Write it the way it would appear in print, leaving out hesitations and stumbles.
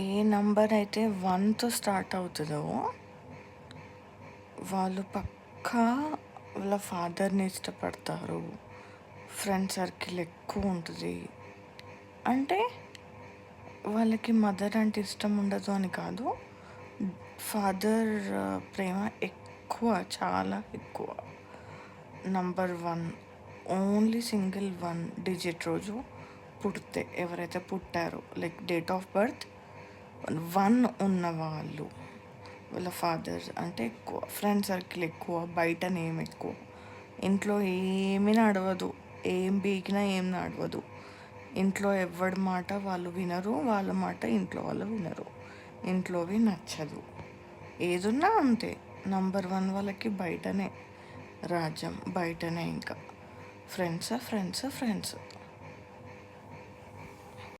ఏ number అయితే 1తో start అవుతుందో వాళ్ళు పక్కా వాళ్ళ ఫాదర్ని ఇష్టపడతారు. ఫ్రెండ్ సర్కిల్ ఎక్కువ ఉంటుంది. అంటే వాళ్ళకి మదర్ అంటే ఇష్టం ఉండదు అని కాదు. ఫాదర్ ప్రేమ ఎక్కువ, చాలా ఎక్కువ. నంబర్ 1 ఓన్లీ సింగిల్ 1 డిజిట్ రోజు పుడితే ఎవరైతే పుట్టారో లైక్ డేట్ ఆఫ్ బర్త్ 1 ఉన్నవాళ్ళు వాళ్ళ ఫాదర్ అంటే ఎక్కువ. ఫ్రెండ్ సర్కిల్ ఎక్కువ, బయట నేమ్ ఎక్కువ. ఇంట్లో ఏమీ నడవదు, ఏం బీకినా ఏం నడవదు. ఇంట్లో ఎవరి మాట వాళ్ళు వినరు, వాళ్ళ మాట ఇంట్లో వాళ్ళు వినరు. ఇంట్లోవి నచ్చదు. ఏదున్నా అంతే. నంబర్ 1 వాళ్ళకి బయటనే రాజ్యం, బయటనే ఇంకా ఫ్రెండ్స్ ఫ్రెండ్స్ ఫ్రెండ్స్.